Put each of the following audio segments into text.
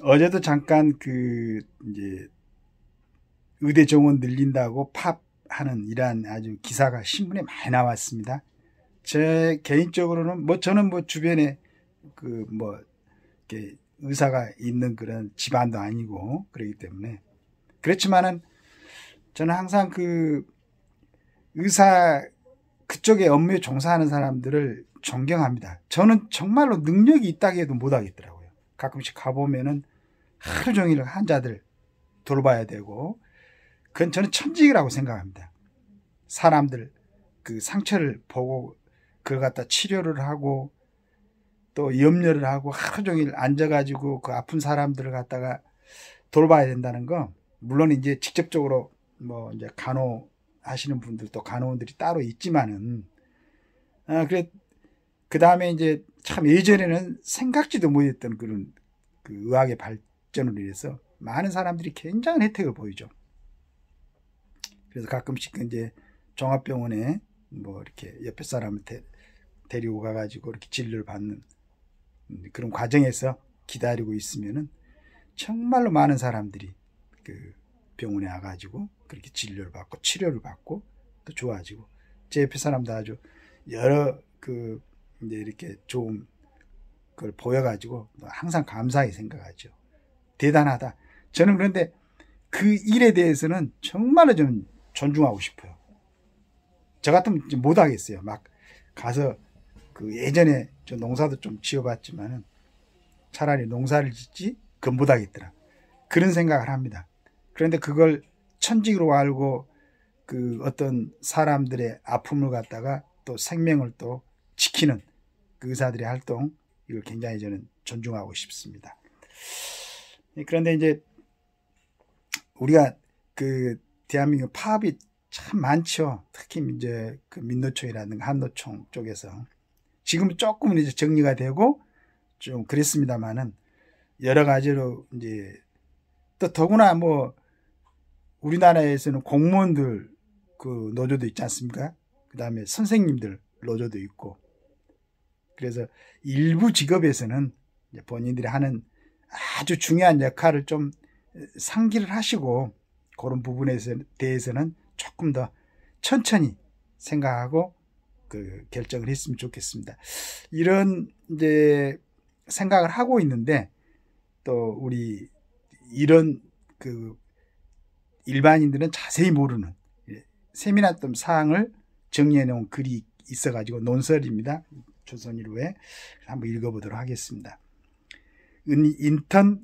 어제도 잠깐 이제 의대 정원 늘린다고 팝하는 이러한 아주 기사가 신문에 많이 나왔습니다. 제 개인적으로는 저는 주변에 이렇게 의사가 있는 그런 집안도 아니고 그렇기 때문에, 그렇지만은 저는 항상 의사 그쪽에 업무에 종사하는 사람들을 존경합니다. 저는 정말로 능력이 있다고 해도 못하겠더라고요. 가끔씩 가보면은 하루 종일 환자들 돌봐야 되고, 그건 저는 천직이라고 생각합니다. 사람들 상처를 보고 그걸 갖다 치료를 하고 또 염려를 하고 하루 종일 앉아가지고 그 아픈 사람들을 갖다가 돌봐야 된다는 거, 물론 이제 직접적으로 이제 간호하시는 분들도 간호원들이 따로 있지만은, 그래, 그 다음에 이제 참 예전에는 생각지도 못했던 그런 의학의 발전으로 인해서 많은 사람들이 굉장한 혜택을 보이죠. 그래서 가끔씩 이제 종합병원에 이렇게 옆에 사람을 데리고 가가지고 이렇게 진료를 받는 그런 과정에서 기다리고 있으면은 정말로 많은 사람들이 병원에 와가지고 그렇게 진료를 받고 치료를 받고 또 좋아지고, 제 옆에 사람도 아주 여러 이제 이렇게 좋은 걸 보여가지고 항상 감사하게 생각하죠. 대단하다. 저는 그런데 그 일에 대해서는 정말로 좀 존중하고 싶어요. 저 같으면 못하겠어요. 막 가서 예전에 저 농사도 좀 지어봤지만은 차라리 농사를 짓지 그건 못하겠더라, 그런 생각을 합니다. 그런데 그걸 천직으로 알고 어떤 사람들의 아픔을 갖다가 또 생명을 또 지키는 의사들의 활동, 이걸 굉장히 저는 존중하고 싶습니다. 그런데 이제 우리가 대한민국 파업이 참 많죠. 특히 이제 민노총이라든가 한노총 쪽에서 지금 조금은 이제 정리가 되고 좀 그랬습니다만은, 여러 가지로 이제 또 더구나 우리나라에서는 공무원들 노조도 있지 않습니까? 그 다음에 선생님들 노조도 있고, 그래서 일부 직업에서는 본인들이 하는 아주 중요한 역할을 좀 상기를 하시고 그런 부분에 대해서는 조금 더 천천히 생각하고 결정을 했으면 좋겠습니다. 이런 이제 생각을 하고 있는데, 또 우리 이런 일반인들은 자세히 모르는 세밀한 사항을 정리해 놓은 글이 있어가지고 논설입니다. 조선일보에 한번 읽어보도록 하겠습니다. 인턴,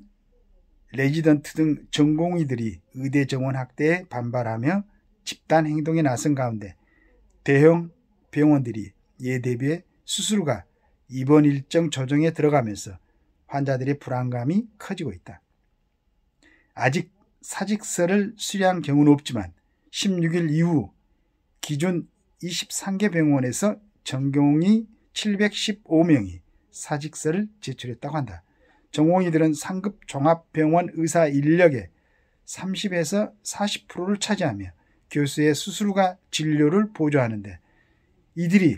레지던트 등 전공의들이 의대 정원 확대에 반발하며 집단 행동에 나선 가운데 대형 병원들이 이에 대비해 수술과 입원 일정 조정에 들어가면서 환자들의 불안감이 커지고 있다. 아직 사직서를 수리한 경우는 없지만 16일 이후 기존 23개 병원에서 전공의 715명이 사직서를 제출했다고 한다. 전공의들은 상급 종합병원 의사 인력의 30에서 40%를 차지하며 교수의 수술과 진료를 보조하는데, 이들이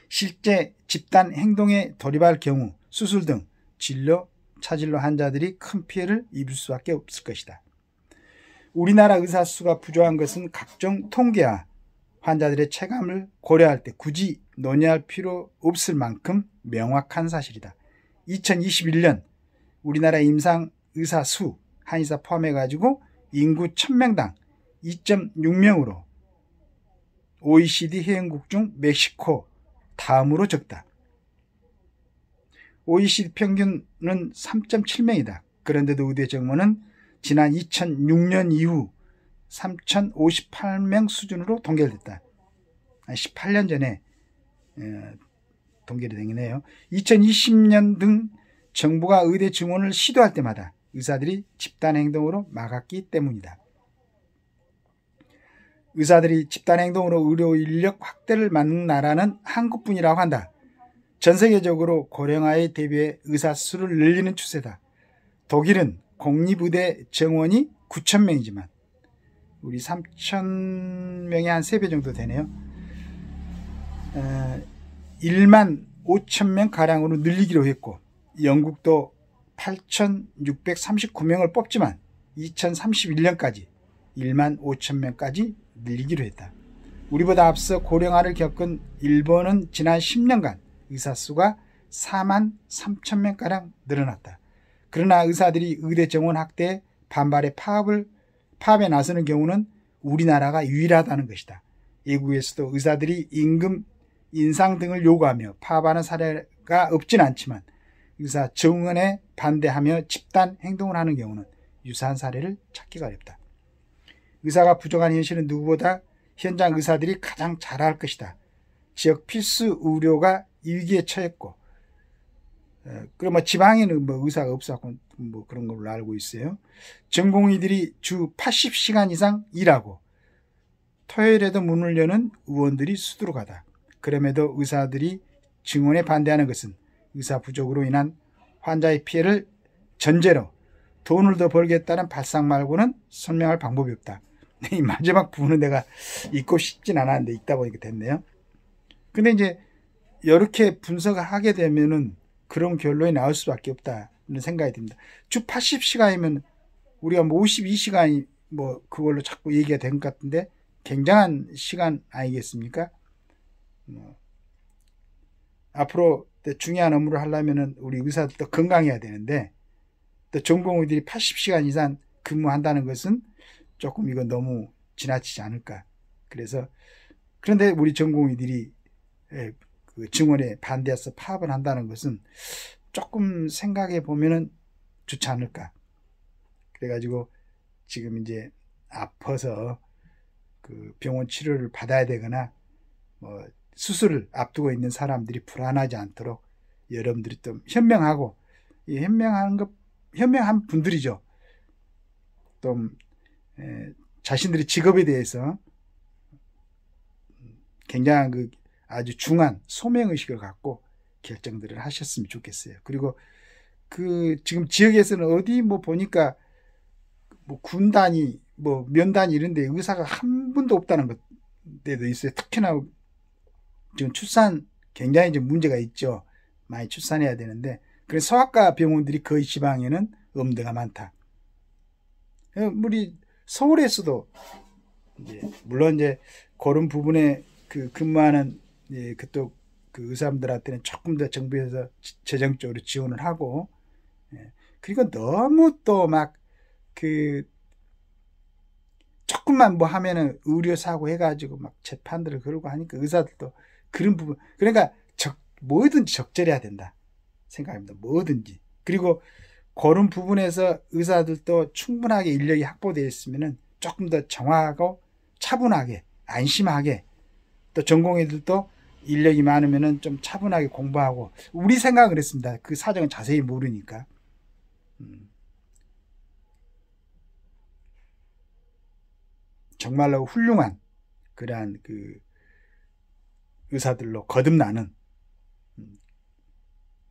실제 집단 행동에 돌입할 경우 수술 등 진료 차질로 환자들이 큰 피해를 입을 수밖에 없을 것이다. 우리나라 의사 수가 부족한 것은 각종 통계와 환자들의 체감을 고려할 때 굳이 논의할 필요 없을 만큼 명확한 사실이다. 2021년 우리나라 임상 의사 수, 한의사 포함해가지고 인구 1000명당 2.6명으로 OECD 회원국 중 멕시코 다음으로 적다. OECD 평균은 3.7명이다. 그런데도 의대 정원은 지난 2006년 이후 3058명 수준으로 동결됐다. 18년 전에 동결이 되네요. 2020년 등 정부가 의대 증원을 시도할 때마다 의사들이 집단행동으로 막았기 때문이다. 의사들이 집단행동으로 의료 인력 확대를 막는 나라는 한국뿐이라고 한다. 전 세계적으로 고령화에 대비해 의사 수를 늘리는 추세다. 독일은 공립의대 정원이 9,000명이지만 우리 3,000명의 한 3배 정도 되네요. 1만 5,000명 가량으로 늘리기로 했고, 영국도 8,639명을 뽑지만 2031년까지 1만 5천 명까지 늘리기로 했다. 우리보다 앞서 고령화를 겪은 일본은 지난 10년간 의사 수가 4만 3천 명가량 늘어났다. 그러나 의사들이 의대 정원 확대에 반발해 파업에 나서는 경우는 우리나라가 유일하다는 것이다. 외국에서도 의사들이 임금 인상 등을 요구하며 파업하는 사례가 없진 않지만 의사 정원에 반대하며 집단 행동을 하는 경우는 유사한 사례를 찾기가 어렵다. 의사가 부족한 현실은 누구보다 현장 의사들이 가장 잘 알 것이다. 지역 필수 의료가 위기에 처했고, 그럼 지방에는 의사가 없었고 그런 걸로 알고 있어요. 전공의들이 주 80시간 이상 일하고 토요일에도 문을 여는 의원들이 수두룩하다. 그럼에도 의사들이 증원에 반대하는 것은 의사 부족으로 인한 환자의 피해를 전제로 돈을 더 벌겠다는 발상 말고는 설명할 방법이 없다. 이 마지막 부분은 내가 읽고 싶진 않았는데 읽다 보니까 됐네요. 근데 이제 이렇게 분석을 하게 되면은 그런 결론이 나올 수밖에 없다는 생각이 듭니다. 주 80시간이면 우리가 52시간이 그걸로 자꾸 얘기가 된 것 같은데 굉장한 시간 아니겠습니까? 앞으로 중요한 업무를 하려면은 우리 의사들도 건강해야 되는데 또 전공의들이 80시간 이상 근무한다는 것은 조금 이건 너무 지나치지 않을까. 그런데 우리 전공의들이 그 증원에 반대해서 파업을 한다는 것은 조금 생각해 보면은 좋지 않을까. 그래가지고 지금 이제 아파서 그 병원 치료를 받아야 되거나 수술을 앞두고 있는 사람들이 불안하지 않도록 여러분들이 좀 현명하고 현명한 분들이죠. 좀 자신들의 직업에 대해서 굉장한 아주 중한 소명의식을 갖고 결정들을 하셨으면 좋겠어요. 그리고 지금 지역에서는 어디 보니까 군 단위, 면 단위 이런 데 의사가 한 분도 없다는 데도 있어요. 특히나 지금 출산 굉장히 좀 문제가 있죠. 많이 출산해야 되는데, 그래서 소아과 병원들이 거의 지방에는 없는 많다. 우리 서울에서도 물론 그런 부분에 근무하는 그쪽 의사분들한테는 조금 더 정부에서 재정적으로 지원을 하고, 그리고 너무 또 조금만 하면은 의료사고 해가지고 재판들을 걸고 하니까 의사들도 그런 부분, 그러니까 뭐든지 적절해야 된다 생각합니다. 뭐든지. 그리고 그런 부분에서 의사들도 충분하게 인력이 확보되어 있으면은 조금 더 정확하고 차분하게, 안심하게, 또 전공의들도 인력이 많으면은 좀 차분하게 공부하고, 우리 생각은 그랬습니다. 그 사정은 자세히 모르니까. 정말로 훌륭한 그러한 의사들로 거듭나는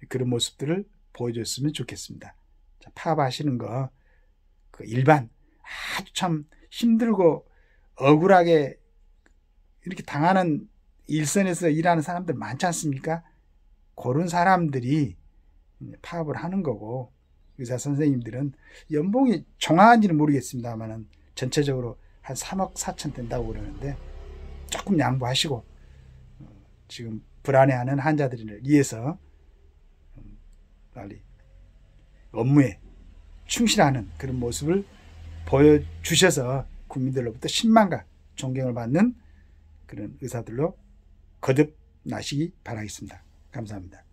그런 모습들을 보여줬으면 좋겠습니다. 자, 파업하시는 거, 일반 아주 참 힘들고 억울하게 이렇게 당하는 일선에서 일하는 사람들 많지 않습니까? 그런 사람들이 파업을 하는 거고, 의사 선생님들은 연봉이 정확한지는 모르겠습니다만은 전체적으로 한 3억 4천 된다고 그러는데 조금 양보하시고 지금 불안해하는 환자들을 위해서 빨리 업무에 충실하는 그런 모습을 보여주셔서 국민들로부터 신망과 존경을 받는 그런 의사들로 거듭나시기 바라겠습니다. 감사합니다.